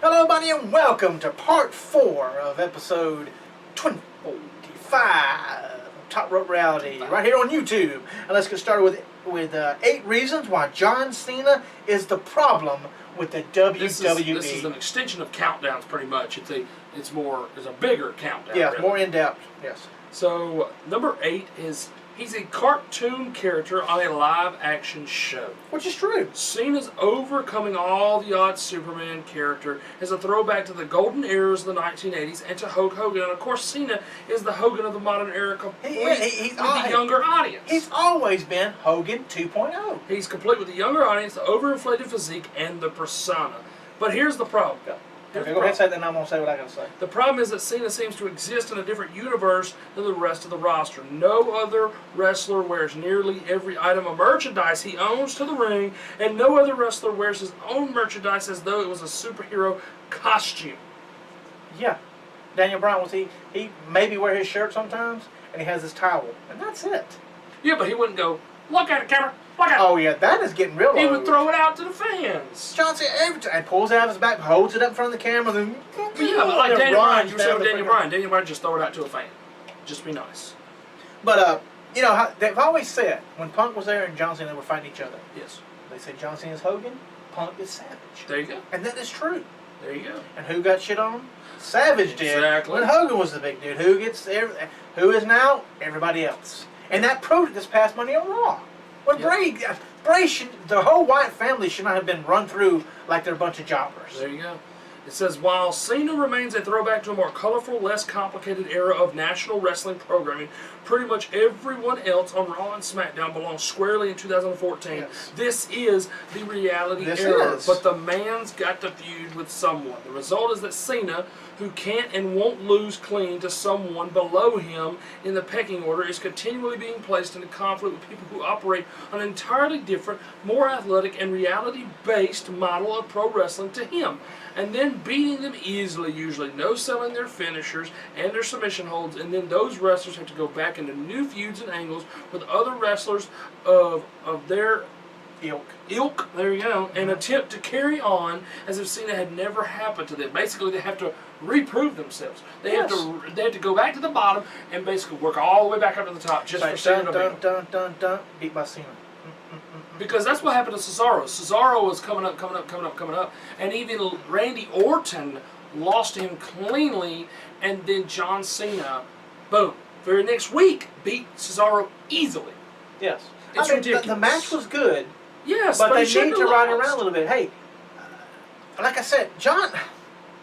Hello, buddy, and welcome to part 4 of episode 25 of Top Rope Reality, right here on YouTube. And let's get started with 8 reasons why John Cena is the problem with the WWE. This is an extension of countdowns, pretty much. It's a bigger countdown. Yeah, really. more in depth. Yes. So number 8 is he's a cartoon character on a live-action show. Which is true. Cena's overcoming all the odds Superman character is a throwback to the golden eras of the 1980s and to Hulk Hogan. And of course, Cena is the Hogan of the modern era, complete with the younger audience. He's always been Hogan 2.0. He's complete with the younger audience, the overinflated physique, and the persona. But here's the problem. Okay, go ahead and say that, and I'm going to say what I got to say. The problem is that Cena seems to exist in a different universe than the rest of the roster. No other wrestler wears nearly every item of merchandise he owns to the ring, and no other wrestler wears his own merchandise as though it was a superhero costume. Yeah. Daniel Bryan, he maybe wear his shirt sometimes, and he has his towel, and that's it. Yeah, but he wouldn't go, look at it, camera, look at it. Oh, yeah, that is getting real. He would throw it out to the fans. John Cena every time pulls it out of his back, holds it up in front of the camera, then but like Daniel Bryan, you were saying with Daniel Bryan. Daniel Bryan just throw it out to a fan. Just be nice. But you know, they've always said when Punk was there and John Cena were fighting each other. Yes. They said John Cena's Hogan, Punk is Savage. There you go. And that is true. There you go. And who got shit on? Savage did. Exactly. When Hogan was the big dude. Who is now? Everybody else. And that proved it this past Monday on Raw. When Bray should, the whole Wyatt family should not have been run through like they're a bunch of jobbers. There you go. It says, while Cena remains a throwback to a more colorful, less complicated era of national wrestling programming, pretty much everyone else on Raw and SmackDown belongs squarely in 2014. Yes. This is the reality era. But the man's got to feud with someone. The result is that Cena, who can't and won't lose clean to someone below him in the pecking order, is continually being placed into conflict with people who operate on an entirely different, more athletic and reality-based model of pro wrestling to him. And then beating them easily, usually no-selling their finishers and their submission holds, and then those wrestlers have to go back into new feuds and angles with other wrestlers of their ilk, there you go, and attempt to carry on as if Cena had never happened to them. Basically, they have to reprove themselves. They have to go back to the bottom and basically work all the way back up to the top just for Cena to dun, beat by Cena. Because that's what happened to Cesaro. Cesaro was coming up, and even Randy Orton lost to him cleanly, and then John Cena, boom, very next week, beat Cesaro easily. Yes. It's ridiculous. The match was good. Yes, but they need to ride around a little bit. Hey, like I said, John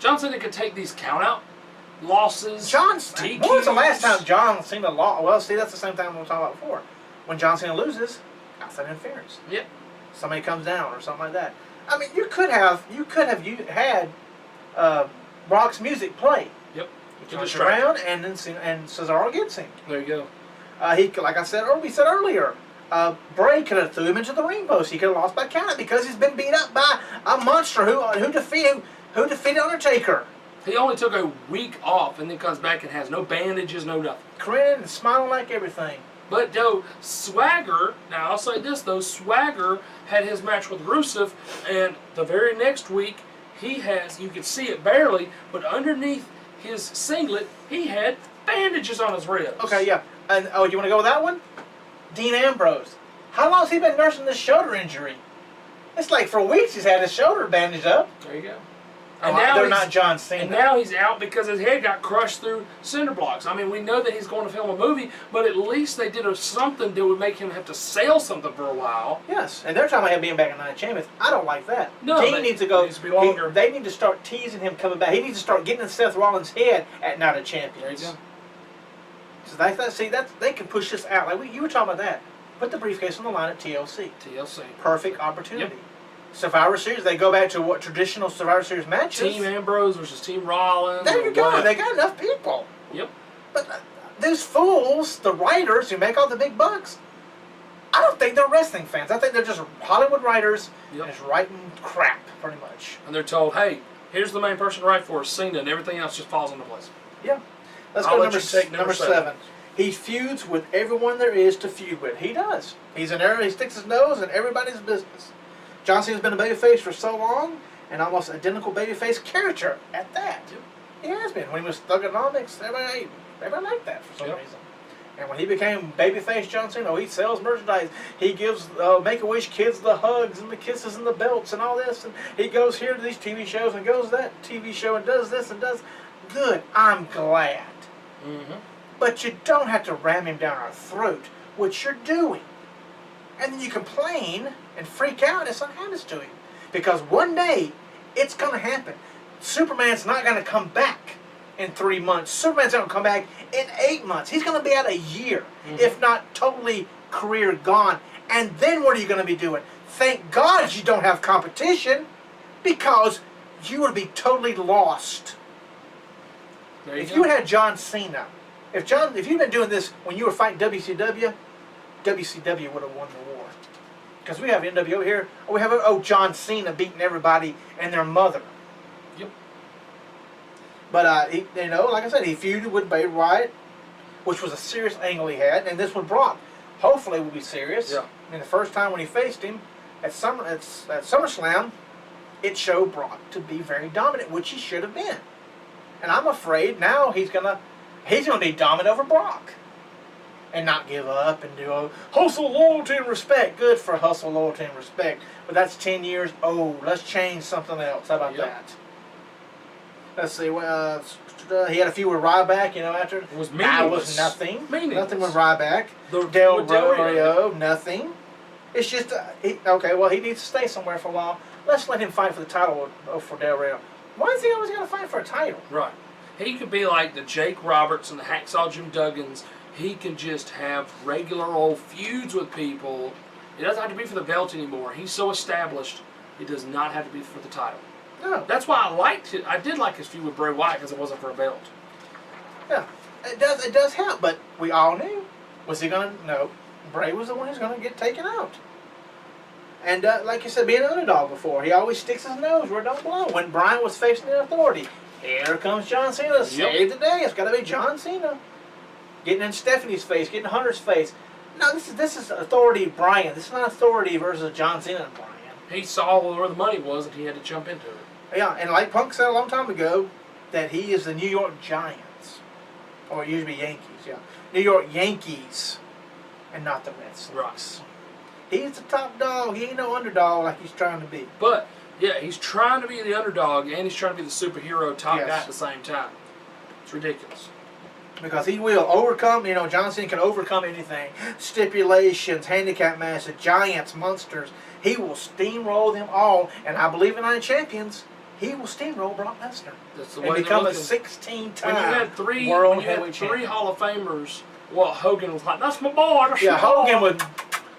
Cena could take these count-out losses. When was the last time John Cena lost? Well, see, that's the same thing we were talking about before. When John Cena loses, outside interference. Yep. Somebody comes down or something like that. I mean, you could have had Brock's music play. Yep. He turns around and then Cesaro gets him. There you go. Like I said, or we said earlier, Bray could have threw him into the ring post. He could have lost by count because he's been beat up by a monster who defeated Undertaker. He only took a week off and then comes back and has no bandages, no nothing. Grinning and smiling like everything. But though Swagger, now I'll say this though, Swagger had his match with Rusev, and the very next week he has, you could see it barely, but underneath his singlet he had bandages on his ribs. Okay, yeah. And you want to go with that one? Dean Ambrose. How long has he been nursing this shoulder injury? It's like for weeks he's had his shoulder bandaged up. There you go. And now they're not John Cena. And now he's out because his head got crushed through cinder blocks. I mean, we know that he's going to film a movie, but at least they did something that would make him have to sell something for a while. Yes, and they're talking about him being back in Night of Champions. I don't like that. No, Dean needs to go. Needs to be longer. They need to start teasing him coming back. He needs to start getting in Seth Rollins' head at Night of Champions. There you So go. they can push this out. Like you were talking about that. Put the briefcase on the line at TLC. TLC. Perfect opportunity. Yep. Survivor Series, they go back to what traditional Survivor Series matches. Team Ambrose versus Team Rollins. There you go. They got enough people. Yep. But those fools, the writers who make all the big bucks, I don't think they're wrestling fans. I think they're just Hollywood writers just writing crap, pretty much. And they're told, hey, here's the main person to write for, Cena, and everything else just falls into place. Yeah. Let's go to number 7. He feuds with everyone there is to feud with. He does. He sticks his nose in everybody's business. John Cena's been a babyface for so long, an almost identical babyface character at that. Yep. He has been. When he was Thugonomics, everybody liked that for some reason. And when he became babyface John Cena, he sells merchandise. He gives Make-A-Wish kids the hugs and the kisses and the belts and all this. And he goes here to these TV shows and goes to that TV show and does this and does. Good. I'm glad. Mm-hmm. But you don't have to ram him down our throat, which you're doing. And then you complain and freak out if something happens to him. Because one day, it's going to happen. Superman's not going to come back in 3 months. Superman's going to come back in 8 months. He's going to be out a year, if not totally career gone. And then what are you going to be doing? Thank God you don't have competition, because you would be totally lost. If you had John Cena, if you'd been doing this when you were fighting WCW, WCW would have won the war. Because we have NWO here. We have John Cena beating everybody and their mother. Yep. But like I said, he feuded with Bray Wyatt, which was a serious angle he had, and this one Brock hopefully will be serious. Yeah. I mean, the first time when he faced him at SummerSlam, it showed Brock to be very dominant, which he should have been. And I'm afraid now he's gonna be dominant over Brock. And not give up and do hustle, loyalty, and respect. Good for hustle, loyalty, and respect. But that's 10 years old. Let's change something else. How about that? Let's see. He had a few with Ryback, after. It was meaningless. That was nothing. Nothing with Ryback. Del Rio, nothing. It's just, okay, well, he needs to stay somewhere for a while. Let's let him fight for the title for Del Rio. Why is he always going to fight for a title? Right. He could be like the Jake Roberts and the Hacksaw Jim Duggins. He can just have regular old feuds with people. It doesn't have to be for the belt anymore. He's so established, it does not have to be for the title. No. That's why I liked it. I did like his feud with Bray Wyatt because it wasn't for a belt. Yeah, it does help, but we all knew. Was he going to? No. Bray was the one who's going to get taken out. And like you said, being an underdog before, he always sticks his nose where it don't belong. When Bryan was facing the Authority, here comes John Cena to save the day. It's got to be John Cena. Getting in Stephanie's face, getting in Hunter's face. No, this is Authority Bryan. This is not Authority versus John Cena and Bryan. He saw where the money was and he had to jump into it. Yeah, and like Punk said a long time ago, that he is the New York Giants. Or it used to be Yankees, yeah. New York Yankees, and not the Red Sox. Right. He's the top dog. He ain't no underdog like he's trying to be. But, yeah, he's trying to be the underdog and he's trying to be the superhero top guy at the same time. It's ridiculous. Because he will overcome, John Cena can overcome anything. Stipulations, handicap matches, giants, monsters. He will steamroll them all. And I believe in Night of Champions, he will steamroll Brock Lesnar. That's the and way become a 16-time world heavyweight champion. Three Hall of Famers, well, Hogan was like, that's my boy. That's my boy. Hogan would,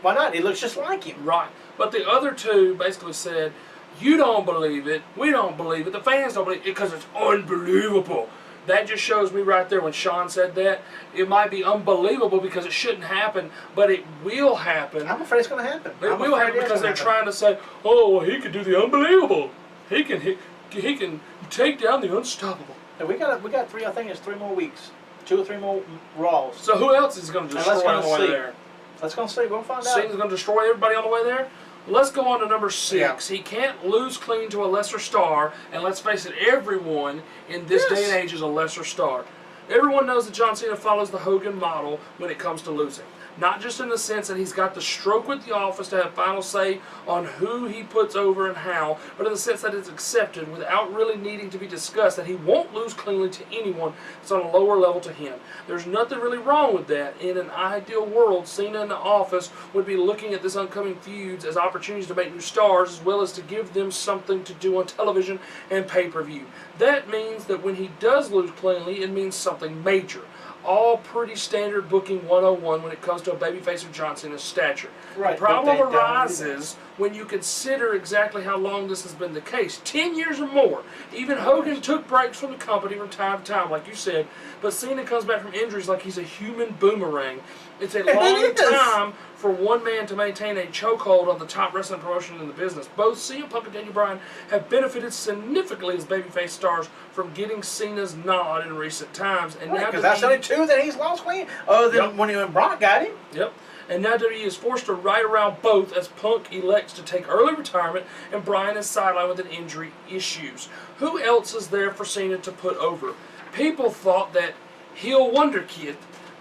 why not? He looks just like him. Right. But the other two basically said, you don't believe it, we don't believe it, the fans don't believe it because it's unbelievable. That just shows me right there when Sean said that. It might be unbelievable because it shouldn't happen, but it will happen. I'm afraid it's going to happen. It will happen because they're trying to say, oh, well, he can do the unbelievable. He can take down the unstoppable. And we got three. I think it's 3 more weeks, 2 or 3 more Raws. So who else is going to destroy on the way there? Let's go see. We'll find out. Cena's going to destroy everybody on the way there. Let's go on to number 6. Yeah. He can't lose clean to a lesser star, and let's face it, everyone in this day and age is a lesser star. Everyone knows that John Cena follows the Hogan model when it comes to losing. Not just in the sense that he's got the stroke with the office to have final say on who he puts over and how, but in the sense that it's accepted without really needing to be discussed that he won't lose cleanly to anyone that's on a lower level to him. There's nothing really wrong with that. In an ideal world, Cena in the office would be looking at this upcoming feuds as opportunities to make new stars as well as to give them something to do on television and pay-per-view. That means that when he does lose cleanly, it means something major. All pretty standard booking 101 when it comes to a babyface of John Cena's stature. Right, the problem arises when you consider exactly how long this has been the case. 10 years or more. Even Hogan took breaks from the company from time to time, like you said, but Cena comes back from injuries like he's a human boomerang. It's a long time for one man to maintain a chokehold on the top wrestling promotion in the business. Both CM Punk and Daniel Bryan have benefited significantly as babyface stars from getting Cena's nod in recent times. And now because that's only 2 that he's lost clean, other than when Brock got him. Yep. And now WWE is forced to ride around both as Punk elects to take early retirement and Bryan is sidelined with an injury issues. Who else is there for Cena to put over? People thought that heel wonder kid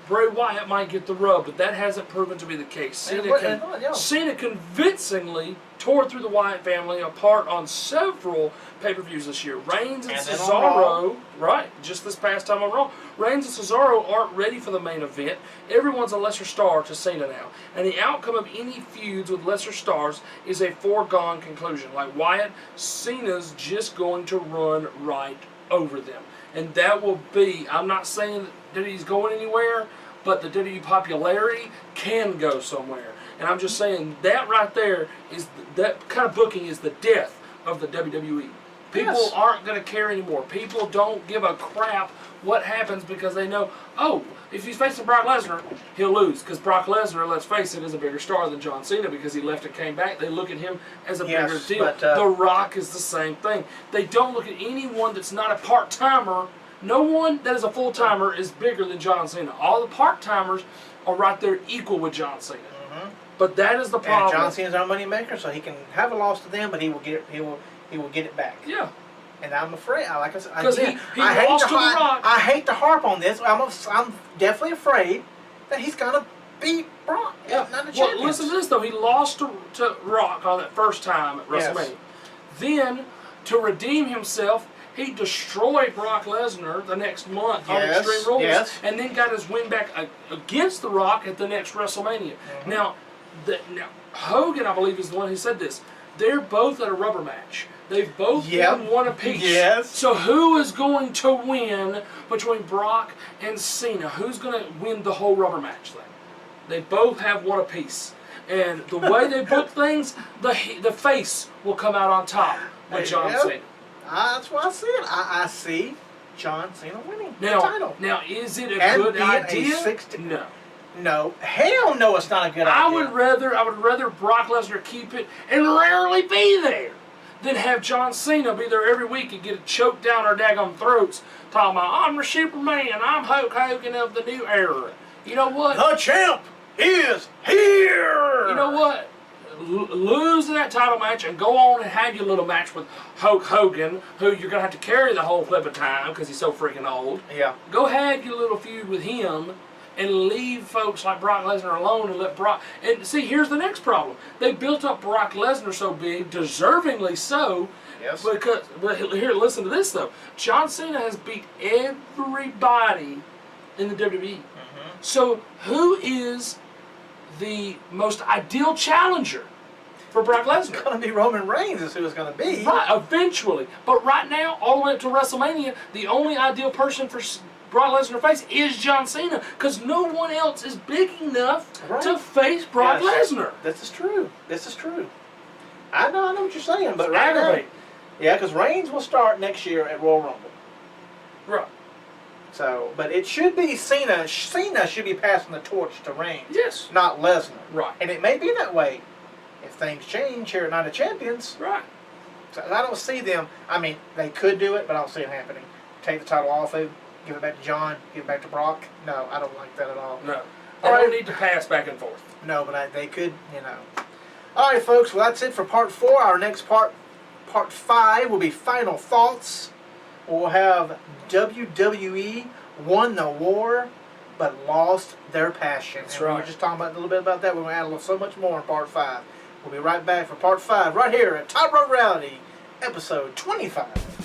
Bray Wyatt might get the rub, but that hasn't proven to be the case. Cena convincingly tore through the Wyatt family apart on several pay-per-views this year. Reigns and Cesaro, right, just this past time on Raw, Reigns and Cesaro aren't ready for the main event. Everyone's a lesser star to Cena now. And the outcome of any feuds with lesser stars is a foregone conclusion. Like Wyatt, Cena's just going to run right over them. And that will be, I'm not saying that he's going anywhere, but the WWE popularity can go somewhere. And I'm just saying that right there is, that kind of booking is the death of the WWE. People aren't going to care anymore. People don't give a crap what happens because they know, oh, if he's facing Brock Lesnar, he'll lose. Because Brock Lesnar, let's face it, is a bigger star than John Cena because he left and came back. They look at him as a bigger deal. But, The Rock is the same thing. They don't look at anyone that's not a part-timer. No one that is a full-timer is bigger than John Cena. All the part-timers are right there equal with John Cena. But that is the problem. And John Cena's our money maker, so he can have a loss to them, but he will get it. He will get it back. Yeah. And I'm afraid, like I said, because he lost to The Rock. I hate to harp on this. I'm definitely afraid that he's gonna beat Brock. Yeah. Not the Well, listen to this though. He lost to Rock on that first time at WrestleMania. Then, to redeem himself, he destroyed Brock Lesnar the next month on Extreme Rules, and then got his win back against The Rock at the next WrestleMania. Now, Hogan, I believe, is the one who said this. They're both at a rubber match. They've both won one apiece. So who is going to win between Brock and Cena? Who's going to win the whole rubber match thing? They both have one apiece. And the way they book things, the face will come out on top with John Cena. That's what I see it. I see John Cena winning the title. Now, is it a good idea? No. No, hell no, it's not a good idea. I would rather Brock Lesnar keep it and rarely be there than have John Cena be there every week and get it choked down our daggone throats talking about, I'm the Superman, I'm Hulk Hogan of the new era. You know what? The champ is here! You know what? Lose that title match and go on and have your little match with Hulk Hogan, who you're going to have to carry the whole flip of time because he's so freaking old. Yeah. Go have your little feud with him and leave folks like Brock Lesnar alone and let Brock... And see, here's the next problem. They built up Brock Lesnar so big, deservingly so, because... But here, listen to this, though. John Cena has beat everybody in the WWE. So who is the most ideal challenger for Brock Lesnar? It's going to be Roman Reigns is who it's going to be. Right, eventually. But right now, all the way up to WrestleMania, the only ideal person for Brock Lesnar to face is John Cena, because no one else is big enough to face Brock Lesnar. This is true. This is true. I know what you're saying, but right now, because Reigns will start next year at Royal Rumble. Right. So, but it should be Cena. Cena should be passing the torch to Reigns. Yes. Not Lesnar. Right. And it may be that way if things change here at Night of Champions. Right. So I don't see them. I mean, they could do it, but I don't see it happening. Take the title off of, give it back to John, give it back to Brock. No, I don't like that at all. No. They don't need to pass back and forth. No, but they could, you know. All right, folks. Well, that's it for part 4. Our next part 5, will be Final Thoughts. We'll have WWE won the war, but lost their passion. That's and right. We were just talking about a little bit about that. We're going to add so much more in part 5. We'll be right back for part 5 right here at Top Road Reality, episode 25.